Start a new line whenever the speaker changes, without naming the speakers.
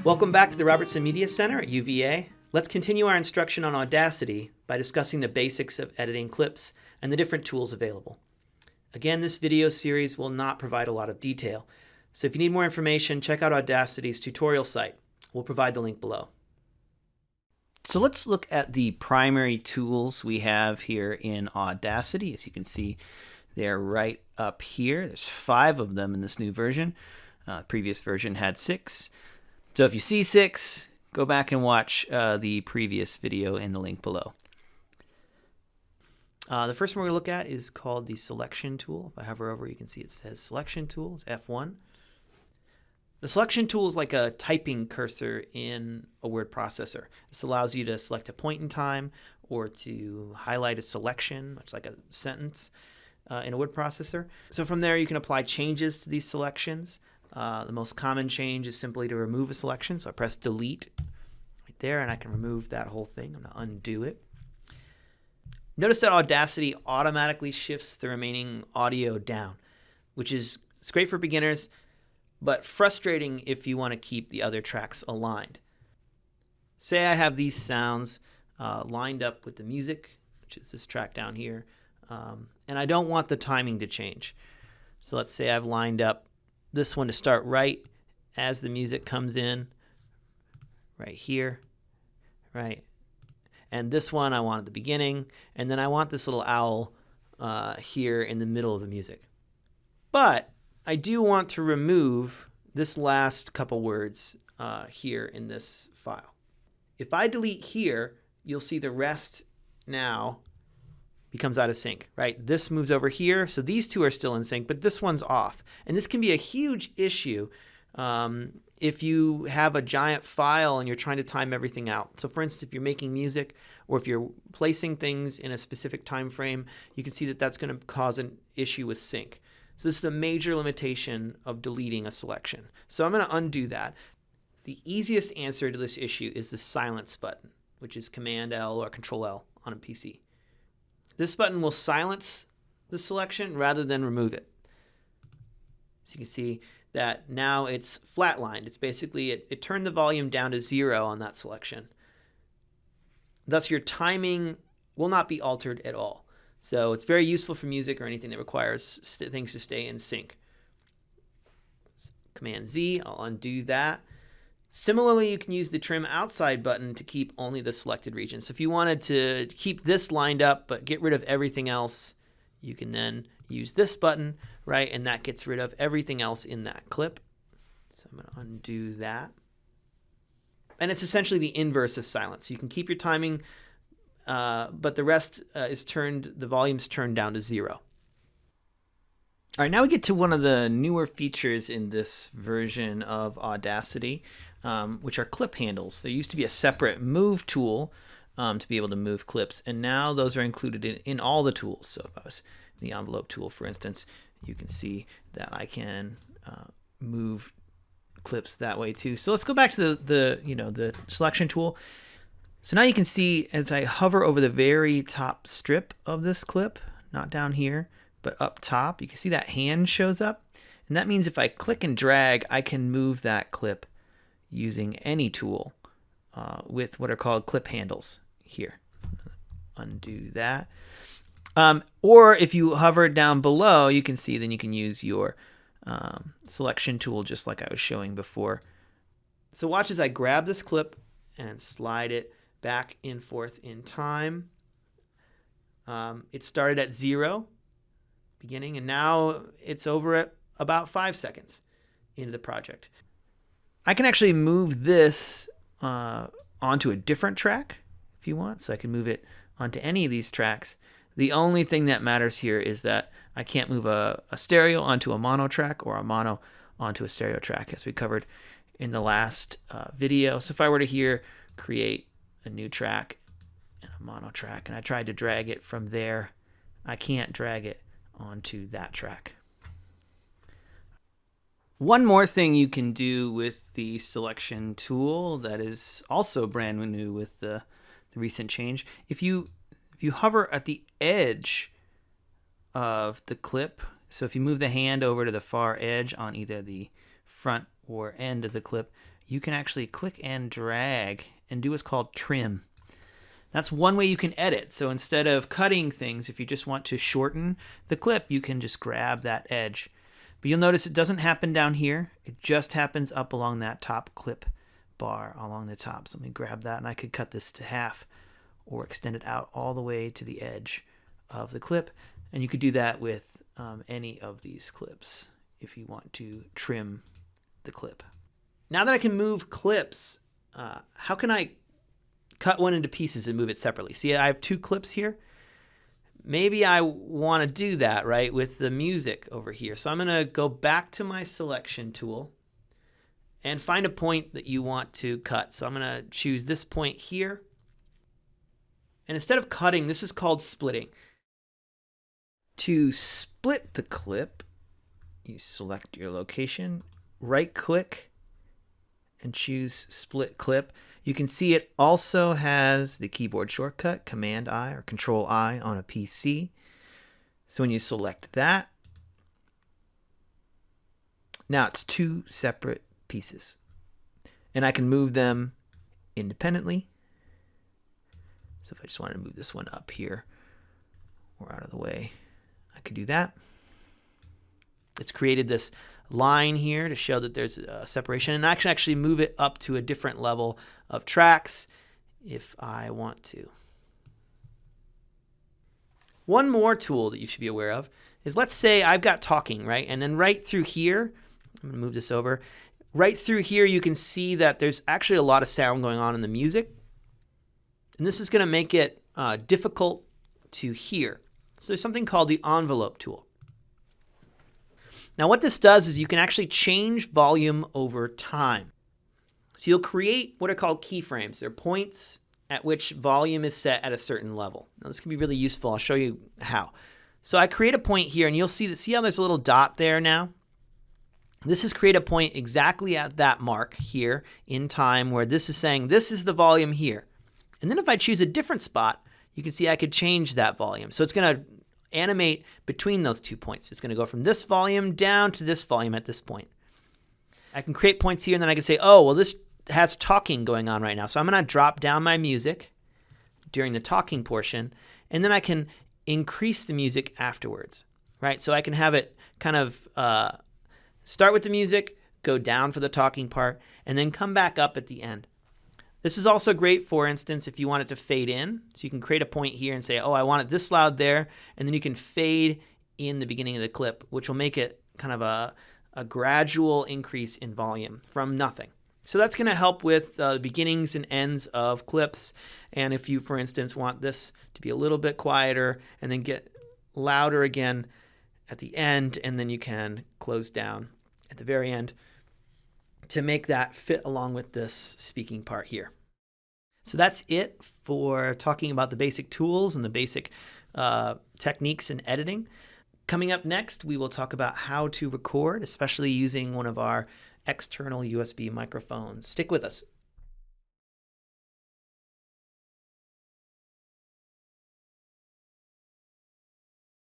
Welcome back to the Robertson Media Center at UVA. Let's continue our instruction on Audacity by discussing the basics of editing clips and the different tools available. Again, this video series will not provide a lot of detail, so if you need more information, check out Audacity's tutorial site. We'll provide the link below. So let's look at the primary tools we have here in Audacity. As you can see, they're right up here. There's 5 of them in this new version. Previous version had 6. So if you see 6, go back and watch the previous video in the link below. The first one we're going to look at is called the Selection tool. If I hover over, you can see it says Selection tool. It's F1. The Selection tool is like a typing cursor in a word processor. This allows you to select a point in time or to highlight a selection, much like a sentence in a word processor. So from there, you can apply changes to these selections. The most common change is simply to remove a selection. So I press delete right there, and I can remove that whole thing. I'm going to undo it. Notice that Audacity automatically shifts the remaining audio down, which is it's great for beginners, but frustrating if you want to keep the other tracks aligned. Say I have these sounds lined up with the music, which is this track down here, and I don't want the timing to change. So let's say I've lined up this one to start right as the music comes in, right here, right? And this one I want at the beginning, and then I want this little owl here in the middle of the music. But I do want to remove this last couple words here in this file. If I delete here, you'll see the rest now becomes out of sync, right? This moves over here, so these two are still in sync, but this one's off. And this can be a huge issue if you have a giant file and you're trying to time everything out. So for instance, if you're making music or if you're placing things in a specific time frame, you can see that that's going to cause an issue with sync. So this is a major limitation of deleting a selection. So I'm going to undo that. The easiest answer to this issue is the silence button, which is Command L or Control L on a PC. This button will silence the selection rather than remove it. So you can see that now it's flatlined. It's basically, it turned the volume down to 0 on that selection. Thus, your timing will not be altered at all. So it's very useful for music or anything that requires things to stay in sync. Command Z, I'll undo that. Similarly, you can use the Trim Outside button to keep only the selected region. So if you wanted to keep this lined up but get rid of everything else, you can then use this button, right? And that gets rid of everything else in that clip. So I'm going to undo that. And it's essentially the inverse of silence. You can keep your timing, but the rest the volume's turned down to 0. All right, now we get to one of the newer features in this version of Audacity, which are clip handles. There used to be a separate move tool to be able to move clips, and now those are included in all the tools. So if I was in the envelope tool, for instance, you can see that I can move clips that way too. So let's go back to the selection tool. So now you can see as I hover over the very top strip of this clip, not down here, but up top, you can see that hand shows up. And that means if I click and drag, I can move that clip using any tool with what are called clip handles here. Undo that. Or if you hover down below, you can see then you can use your selection tool just like I was showing before. So watch as I grab this clip and slide it back and forth in time. It started at 0 beginning, and now it's over at about 5 seconds into the project. I can actually move this onto a different track if you want, so I can move it onto any of these tracks. The only thing that matters here is that I can't move a stereo onto a mono track or a mono onto a stereo track, as we covered in the last video. So if I were to here create a new track and a mono track, and I tried to drag it from there, I can't drag it onto that track. One more thing you can do with the selection tool that is also brand new with the recent change, if you hover at the edge of the clip, so if you move the hand over to the far edge on either the front or end of the clip, you can actually click and drag and do what's called trim. That's one way you can edit. So instead of cutting things, if you just want to shorten the clip, you can just grab that edge. But you'll notice it doesn't happen down here. It just happens up along that top clip bar along the top. So let me grab that, and I could cut this to half or extend it out all the way to the edge of the clip. And you could do that with any of these clips if you want to trim the clip. Now that I can move clips, how can I cut one into pieces and move it separately? See, I have two clips here. Maybe I want to do that, right, with the music over here. So I'm going to go back to my selection tool and find a point that you want to cut. So I'm going to choose this point here. And instead of cutting, this is called splitting. To split the clip, you select your location, right-click, and choose Split Clip. You can see it also has the keyboard shortcut, Command-I or Control-I on a PC. So when you select that, now it's two separate pieces. And I can move them independently. So if I just wanted to move this one up here or out of the way, I could do that. It's created this line here to show that there's a separation, and I can actually move it up to a different level of tracks if I want to. One more tool that you should be aware of is, let's say I've got talking, right? And then right through here, I'm going to move this over. Right through here, you can see that there's actually a lot of sound going on in the music. And this is going to make it difficult to hear. So there's something called the envelope tool. Now what this does is you can actually change volume over time. So you'll create what are called keyframes. They're points at which volume is set at a certain level. Now this can be really useful. I'll show you how. So I create a point here, and you'll see how there's a little dot there now? This is create a point exactly at that mark here in time where this is saying this is the volume here. And then if I choose a different spot, you can see I could change that volume. So it's going to animate between those 2 points. It's going to go from this volume down to this volume at this point. I can create points here, and then I can say, oh, well, this has talking going on right now. So I'm going to drop down my music during the talking portion, and then I can increase the music afterwards, right? So I can have it kind of start with the music, go down for the talking part, and then come back up at the end. This is also great, for instance, if you want it to fade in. So you can create a point here and say, oh, I want it this loud there. And then you can fade in the beginning of the clip, which will make it kind of a gradual increase in volume from nothing. So that's going to help with the beginnings and ends of clips. And if you, for instance, want this to be a little bit quieter and then get louder again at the end, and then you can close down at the very end to make that fit along with this speaking part here. So that's it for talking about the basic tools and the basic techniques in editing. Coming up next, we will talk about how to record, especially using one of our external USB microphones. Stick with us.